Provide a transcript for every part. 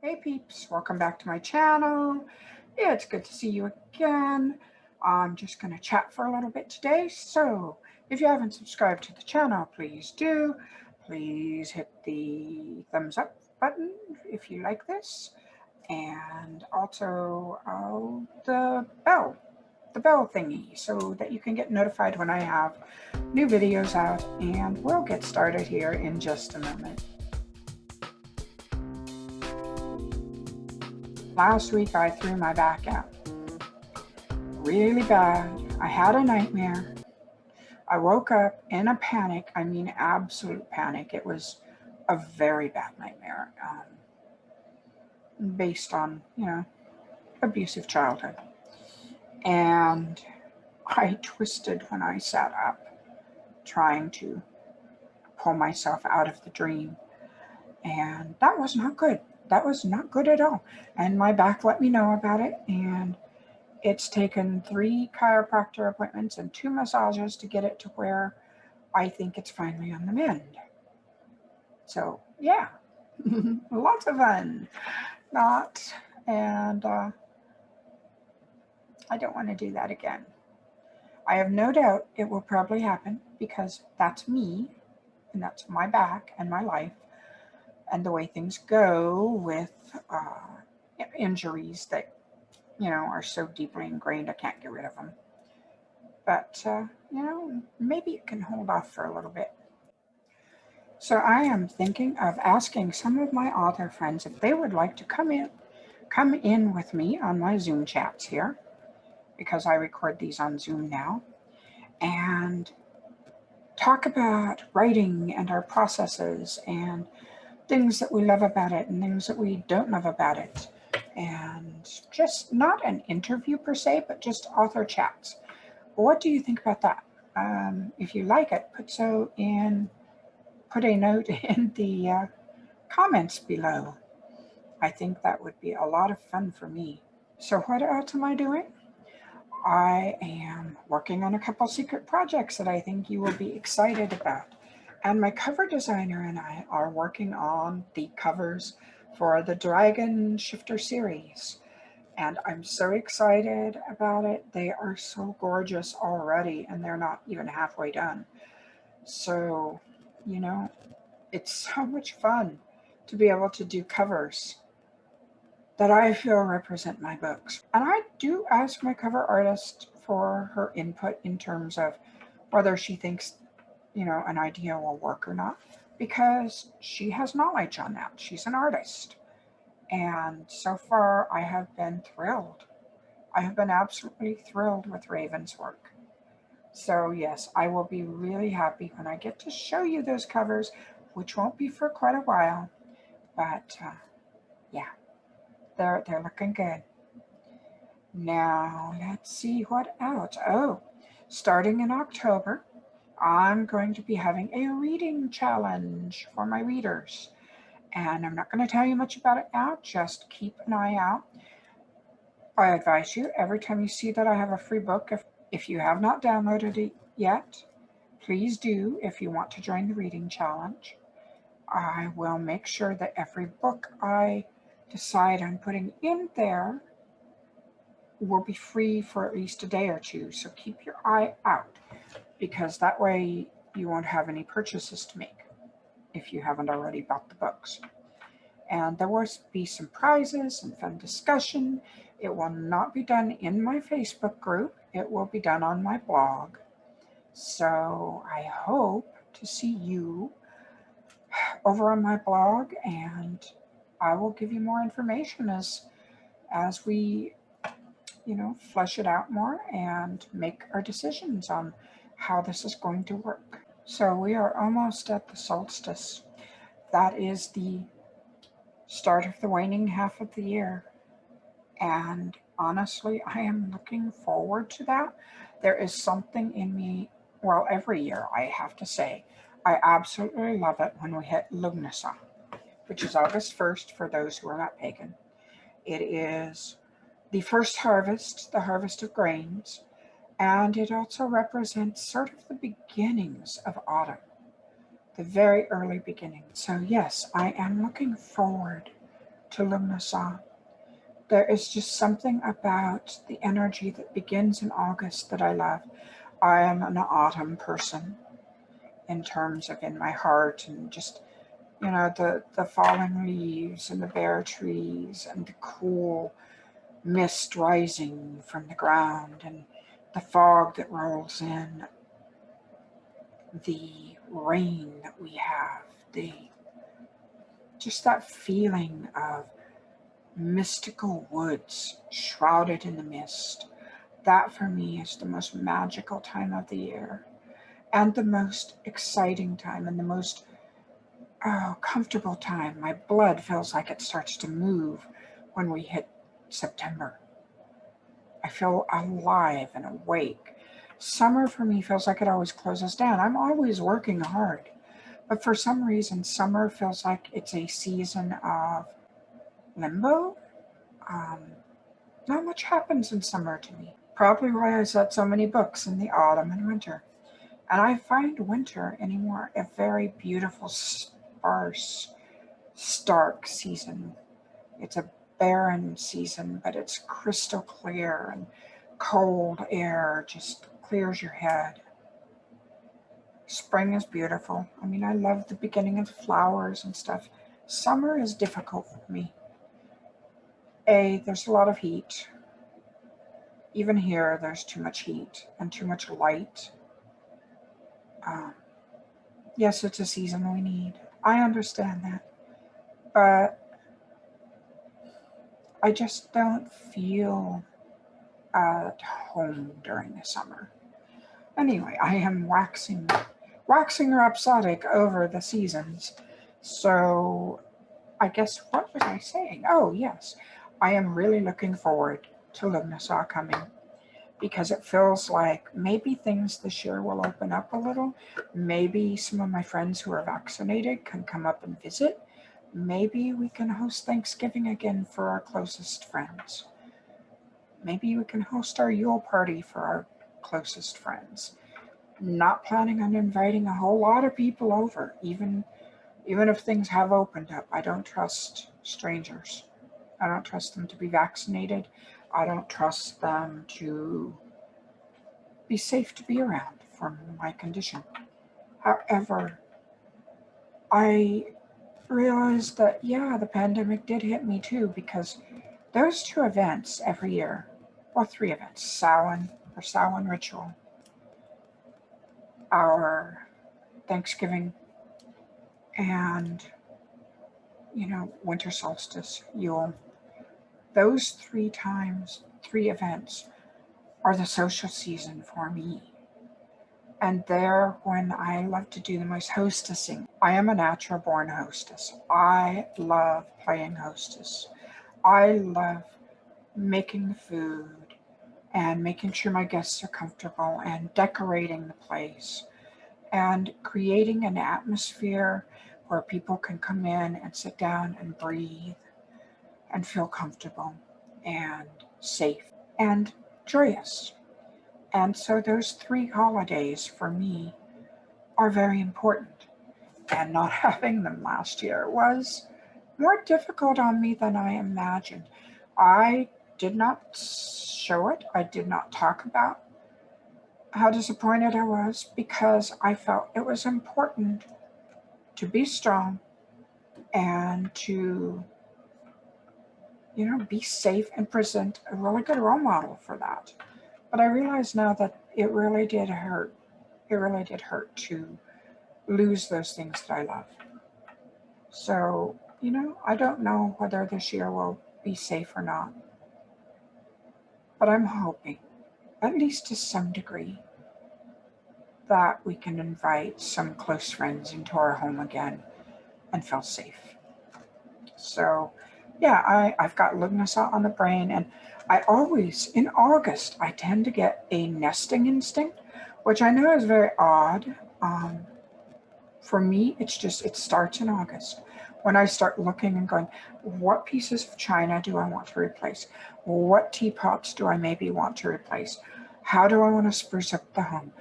Hey peeps, welcome back to my channel. It's good to see you again. I'm just going to chat for a little bit today. So if you haven't subscribed to the channel, please do. Please hit the thumbs up button if you like this. And also the bell thingy so that you can get notified when I have new videos out. And we'll get started here in just a moment. Last week I threw my back out. Really bad. I had a nightmare. I woke up in a panic. I mean, absolute panic. It was a very bad nightmare based on, abusive childhood. And I twisted when I sat up trying to pull myself out of the dream. And that was not good. That was not good at all. And my back let me know about it. And it's taken 3 chiropractor appointments and 2 massages to get it to where I think it's finally on the mend. So, yeah, lots of fun. And I don't want to do that again. I have no doubt it will probably happen because that's me and that's my back and my life and the way things go with injuries that are so deeply ingrained I can't get rid of them. But, maybe it can hold off for a little bit. So I am thinking of asking some of my author friends if they would like to come in with me on my Zoom chats here, because I record these on Zoom now, and talk about writing and our processes and things that we love about it and things that we don't love about it. And just not an interview per se, but just author chats. What do you think about that? If you like it, put a note in the comments below. I think that would be a lot of fun for me. So what else am I doing? I am working on a couple secret projects that I think you will be excited about. And my cover designer and I are working on the covers for the Dragon Shifter series. And I'm so excited about it. They are so gorgeous already, and they're not even halfway done. So, it's so much fun to be able to do covers that I feel represent my books. And I do ask my cover artist for her input in terms of whether she thinks, an idea will work or not, because she has knowledge on that. She's an artist. And so far, I have been thrilled. I have been absolutely thrilled with Raven's work. So yes, I will be really happy when I get to show you those covers, which won't be for quite a while. But yeah, they're looking good. Now, let's see what else. Oh, starting in October, I'm going to be having a reading challenge for my readers. And I'm not going to tell you much about it now, just keep an eye out. I advise you, every time you see that I have a free book, if you have not downloaded it yet, please do if you want to join the reading challenge. I will make sure that every book I decide on putting in there will be free for at least a day or two. So keep your eye out, because that way you won't have any purchases to make if you haven't already bought the books. And there will be some prizes and fun discussion. It will not be done in my Facebook group. It will be done on my blog. So I hope to see you over on my blog, and I will give you more information as we flesh it out more and make our decisions on how this is going to work. So we are almost at the solstice. That is the start of the waning half of the year. And honestly, I am looking forward to that. There is something in me, well, every year I have to say, I absolutely love it when we hit Lugnasa, which is August 1st for those who are not pagan. It is the first harvest, the harvest of grains, and it also represents sort of the beginnings of autumn, the very early beginnings. So yes, I am looking forward to Lughnasadh. There is just something about the energy that begins in August that I love. I am an autumn person in terms of in my heart, and just, the falling leaves and the bare trees and the cool mist rising from the ground and the fog that rolls in, the rain that we have, just that feeling of mystical woods shrouded in the mist. That for me is the most magical time of the year, and the most exciting time, and the most comfortable time. My blood feels like it starts to move when we hit September. I feel alive and awake. Summer for me feels like it always closes down. I'm always working hard, but for some reason, summer feels like it's a season of limbo. Not much happens in summer to me. Probably why I set so many books in the autumn and winter. And I find winter anymore a very beautiful, sparse, stark season. It's a barren season, but it's crystal clear, and cold air just clears your head. Spring is beautiful. I mean, I love the beginning of the flowers and stuff. Summer is difficult for me. There's a lot of heat. Even here, there's too much heat and too much light. Yes, it's a season we need. I understand that. But I just don't feel at home during the summer. Anyway, I am waxing rhapsodic over the seasons. So I guess, what was I saying? Oh, yes. I am really looking forward to Lughnasadh coming, because it feels like maybe things this year will open up a little. Maybe some of my friends who are vaccinated can come up and visit. Maybe we can host Thanksgiving again for our closest friends. Maybe we can host our Yule party for our closest friends. Not planning on inviting a whole lot of people over, even if things have opened up. I don't trust strangers. I don't trust them to be vaccinated. I don't trust them to be safe to be around for my condition. However, I realized that, the pandemic did hit me too, because those two events every year, or three events, Samhain ritual, our Thanksgiving, and, winter solstice, Yule. Those three events are the social season for me. And they're when I love to do the most hostessing. I am a natural born hostess. I love playing hostess. I love making the food and making sure my guests are comfortable and decorating the place and creating an atmosphere where people can come in and sit down and breathe and feel comfortable and safe and joyous. And so those three holidays for me are very important. And not having them last year was more difficult on me than I imagined. I did not show it. I did not talk about how disappointed I was, because I felt it was important to be strong and to, be safe and present a really good role model for that. But I realize now that it really did hurt. It really did hurt to lose those things that I love. So, I don't know whether this year will be safe or not. But I'm hoping, at least to some degree, that we can invite some close friends into our home again and feel safe. So, I've got Lughnasadh on the brain, and I always, in August, I tend to get a nesting instinct, which I know is very odd. For me, it starts in August when I start looking and going, what pieces of china do I want to replace? What teapots do I maybe want to replace? How do I want to spruce up the home?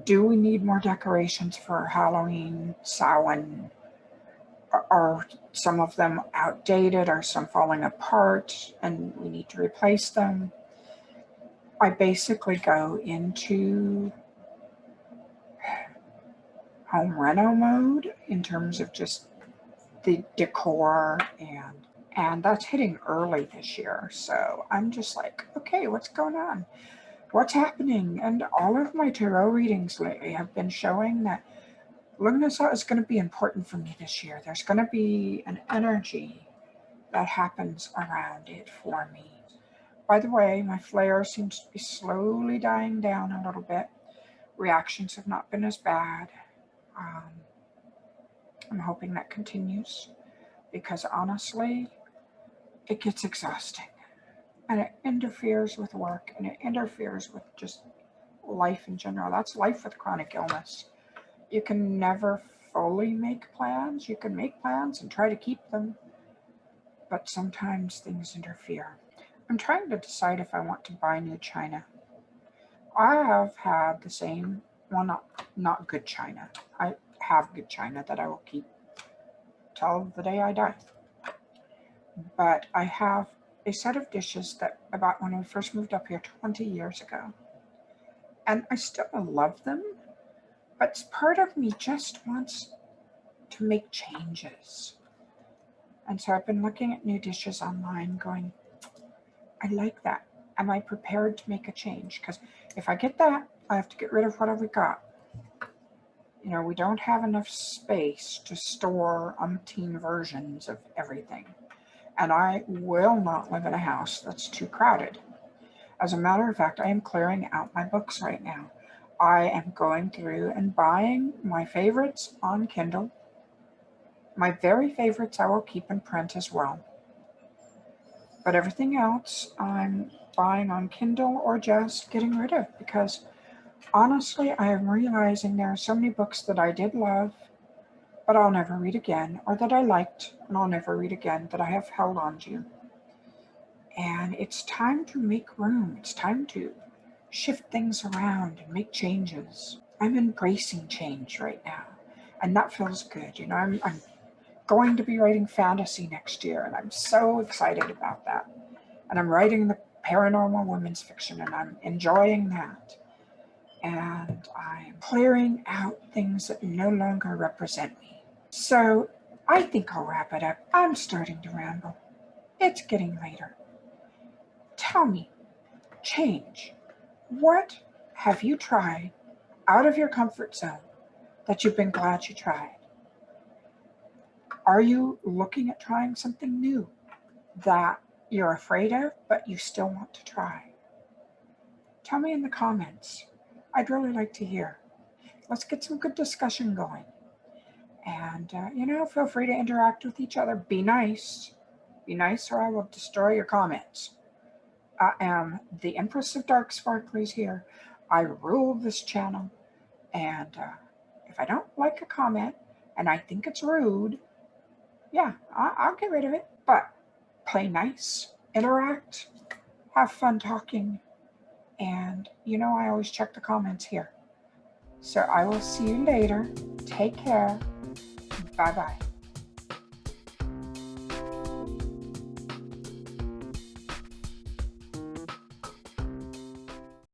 Do we need more decorations for Halloween, Samhain, or some of them outdated or some falling apart and we need to replace them. I basically go into home reno mode in terms of just the decor, and that's hitting early this year. So I'm just like, okay, what's going on? What's happening? And all of my tarot readings lately have been showing that Lughnasadh is going to be important for me this year. There's going to be an energy that happens around it for me. By the way, my flare seems to be slowly dying down a little bit. Reactions have not been as bad. I'm hoping that continues because honestly, it gets exhausting and it interferes with work and it interferes with just life in general. That's life with chronic illness. You can never fully make plans. You can make plans and try to keep them, but sometimes things interfere. I'm trying to decide if I want to buy new china. I have had the same, well, not good china. I have good china that I will keep till the day I die. But I have a set of dishes that I bought when we first moved up here 20 years ago. And I still love them, but part of me just wants to make changes. And so I've been looking at new dishes online going, I like that. Am I prepared to make a change? Because if I get that, I have to get rid of what I've got. You know, we don't have enough space to store umpteen versions of everything. And I will not live in a house that's too crowded. As a matter of fact, I am clearing out my books right now. I am going through and buying my favorites on Kindle. My very favorites I will keep in print as well. But everything else I'm buying on Kindle or just getting rid of because honestly, I am realizing there are so many books that I did love, but I'll never read again, or that I liked and I'll never read again, that I have held on to. And it's time to make room. It's time to shift things around and make changes. I'm embracing change right now, and that feels good. You know, I'm going to be writing fantasy next year, and I'm so excited about that. And I'm writing the paranormal women's fiction, and I'm enjoying that. And I'm clearing out things that no longer represent me. So I think I'll wrap it up. I'm starting to ramble. It's getting later. Tell me, change. What have you tried out of your comfort zone that you've been glad you tried? Are you looking at trying something new that you're afraid of, but you still want to try? Tell me in the comments. I'd really like to hear. Let's get some good discussion going. And, feel free to interact with each other. Be nice. Be nice or I will destroy your comments. I am the Empress of Dark Sparklies here. I rule this channel. And if I don't like a comment and I think it's rude, yeah, I'll get rid of it. But play nice, interact, have fun talking. And, I always check the comments here. So I will see you later. Take care. Bye-bye.